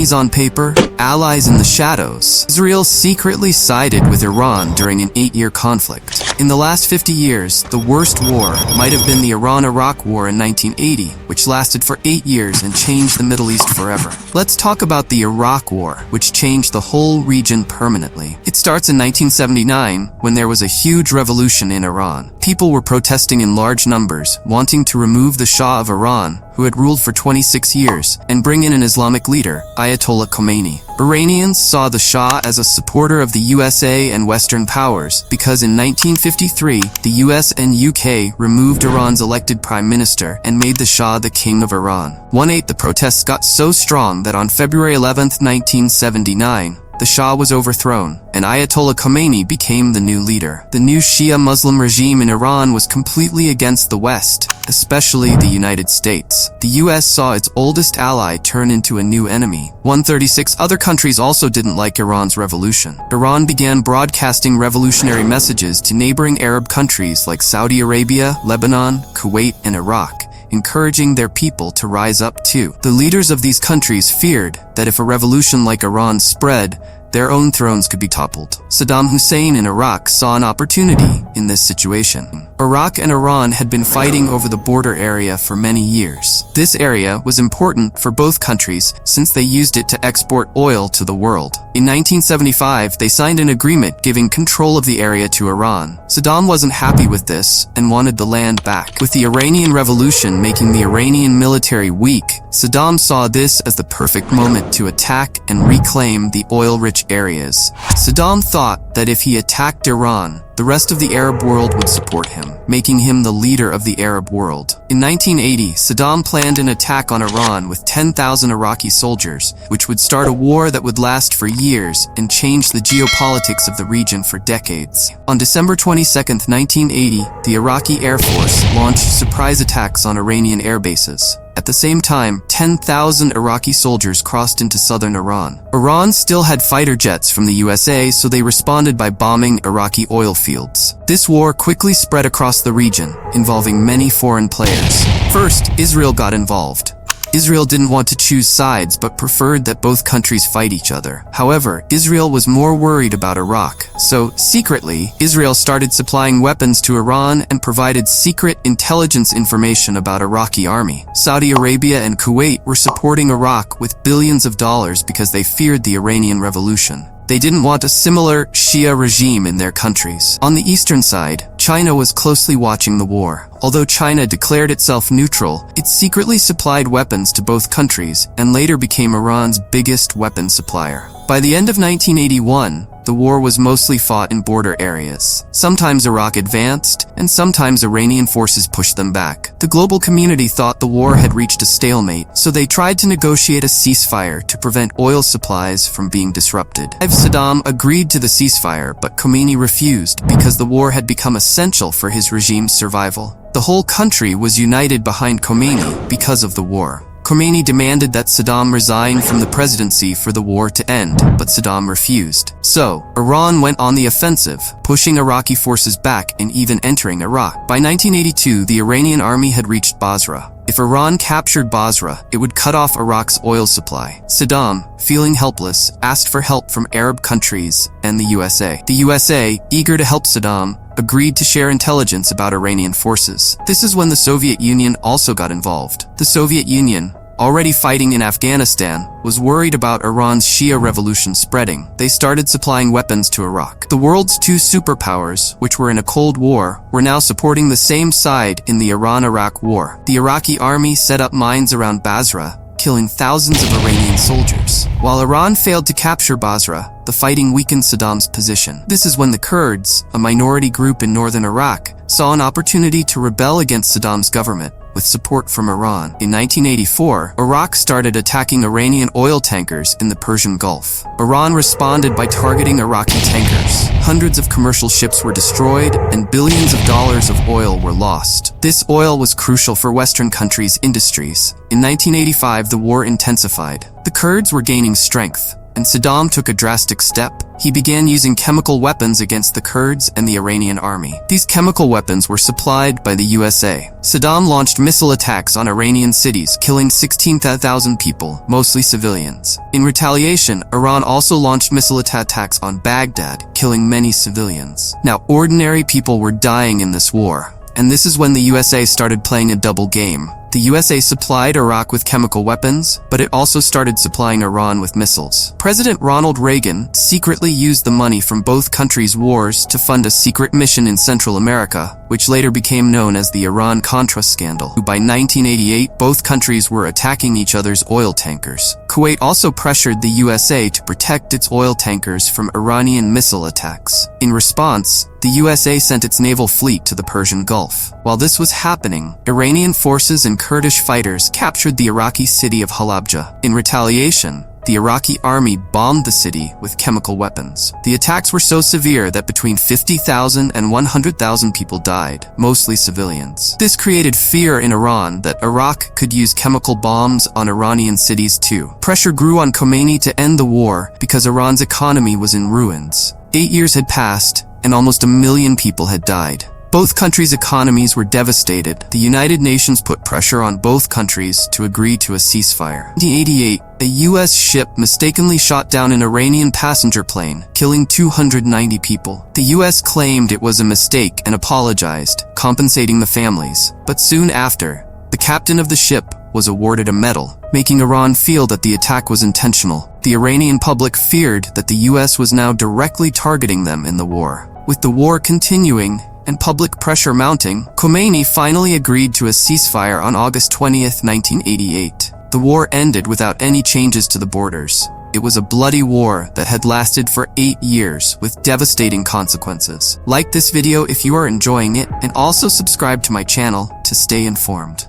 Enemies on paper, allies in the shadows. Israel secretly sided with Iran during an 8-year conflict. In the last 50 years, the worst war might have been the Iran-Iraq War in 1980, which lasted for 8 years and changed the Middle East forever. Let's talk about the Iraq War, which changed the whole region permanently. It starts in 1979, when there was a huge revolution in Iran. People were protesting in large numbers, wanting to remove the Shah of Iran, who had ruled for 26 years, and bring in an Islamic leader, Ayatollah Khomeini. Iranians saw the Shah as a supporter of the USA and Western powers, because in 1953, the US and UK removed Iran's elected prime minister and made the Shah the king of Iran. 1/8 the protests got so strong that on February 11, 1979, the Shah was overthrown, and Ayatollah Khomeini became the new leader. The new Shia Muslim regime in Iran was completely against the West, especially the United States. The US saw its oldest ally turn into a new enemy. 136 other countries also didn't like Iran's revolution. Iran began broadcasting revolutionary messages to neighboring Arab countries like Saudi Arabia, Lebanon, Kuwait, and Iraq, encouraging their people to rise up too. The leaders of these countries feared that if a revolution like Iran spread, their own thrones could be toppled. Saddam Hussein in Iraq saw an opportunity in this situation. Iraq and Iran had been fighting over the border area for many years. This area was important for both countries since they used it to export oil to the world. In 1975, they signed an agreement giving control of the area to Iran. Saddam wasn't happy with this and wanted the land back. With the Iranian Revolution making the Iranian military weak, Saddam saw this as the perfect moment to attack and reclaim the oil-rich areas. Saddam thought that if he attacked Iran, the rest of the Arab world would support him, making him the leader of the Arab world. In 1980, Saddam planned an attack on Iran with 10,000 Iraqi soldiers, which would start a war that would last for years and change the geopolitics of the region for decades. On December 22, 1980, the Iraqi Air Force launched surprise attacks on Iranian air bases. At the same time, 10,000 Iraqi soldiers crossed into southern Iran. Iran still had fighter jets from the USA, so they responded by bombing Iraqi oil fields. This war quickly spread across the region, involving many foreign players. First, Israel got involved. Israel didn't want to choose sides but preferred that both countries fight each other. However, Israel was more worried about Iraq, so secretly, Israel started supplying weapons to Iran and provided secret intelligence information about Iraqi army. Saudi Arabia and Kuwait were supporting Iraq with billions of dollars because they feared the Iranian Revolution. They didn't want a similar Shia regime in their countries. On the eastern side, China was closely watching the war. Although China declared itself neutral, it secretly supplied weapons to both countries and later became Iran's biggest weapon supplier. By the end of 1981, the war was mostly fought in border areas. Sometimes Iraq advanced, and sometimes Iranian forces pushed them back. The global community thought the war had reached a stalemate, so they tried to negotiate a ceasefire to prevent oil supplies from being disrupted. Saddam agreed to the ceasefire, but Khomeini refused because the war had become essential for his regime's survival. The whole country was united behind Khomeini because of the war. Khomeini demanded that Saddam resign from the presidency for the war to end, but Saddam refused. So, Iran went on the offensive, pushing Iraqi forces back and even entering Iraq. By 1982, the Iranian army had reached Basra. If Iran captured Basra, it would cut off Iraq's oil supply. Saddam, feeling helpless, asked for help from Arab countries and the USA. The USA, eager to help Saddam, agreed to share intelligence about Iranian forces. This is when the Soviet Union also got involved. The Soviet Union, already fighting in Afghanistan, was worried about Iran's Shia revolution spreading. They started supplying weapons to Iraq. The world's two superpowers, which were in a Cold War, were now supporting the same side in the Iran-Iraq war. The Iraqi army set up mines around Basra, killing thousands of Iranian soldiers. While Iran failed to capture Basra, the fighting weakened Saddam's position. This is when the Kurds, a minority group in northern Iraq, saw an opportunity to rebel against Saddam's government, with support from Iran. In 1984, Iraq started attacking Iranian oil tankers in the Persian Gulf. Iran responded by targeting Iraqi tankers. Hundreds of commercial ships were destroyed, and billions of dollars of oil were lost. This oil was crucial for Western countries' industries. In 1985, the war intensified. The Kurds were gaining strength, and Saddam took a drastic step. He began using chemical weapons against the Kurds and the Iranian army. These chemical weapons were supplied by the USA. Saddam launched missile attacks on Iranian cities, killing 16,000 people, mostly civilians. In retaliation, Iran also launched missile attacks on Baghdad, killing many civilians. Now, ordinary people were dying in this war, and this is when the USA started playing a double game. The USA supplied Iraq with chemical weapons, but it also started supplying Iran with missiles. President Ronald Reagan secretly used the money from both countries' wars to fund a secret mission in Central America, which later became known as the Iran-Contra scandal. By 1988, both countries were attacking each other's oil tankers. Kuwait also pressured the USA to protect its oil tankers from Iranian missile attacks. In response, the USA sent its naval fleet to the Persian Gulf. While this was happening, Iranian forces and Kurdish fighters captured the Iraqi city of Halabja. In retaliation, the Iraqi army bombed the city with chemical weapons. The attacks were so severe that between 50,000 and 100,000 people died, mostly civilians. This created fear in Iran that Iraq could use chemical bombs on Iranian cities too. Pressure grew on Khomeini to end the war because Iran's economy was in ruins. 8 years had passed, and almost 1 million people had died. Both countries' economies were devastated. The United Nations put pressure on both countries to agree to a ceasefire. In 1988, a U.S. ship mistakenly shot down an Iranian passenger plane, killing 290 people. The U.S. claimed it was a mistake and apologized, compensating the families. But soon after, the captain of the ship was awarded a medal, making Iran feel that the attack was intentional. The Iranian public feared that the U.S. was now directly targeting them in the war. With the war continuing and public pressure mounting, Khomeini finally agreed to a ceasefire on August 20, 1988. The war ended without any changes to the borders. It was a bloody war that had lasted for 8 years with devastating consequences. Like this video if you are enjoying it, and also subscribe to my channel to stay informed.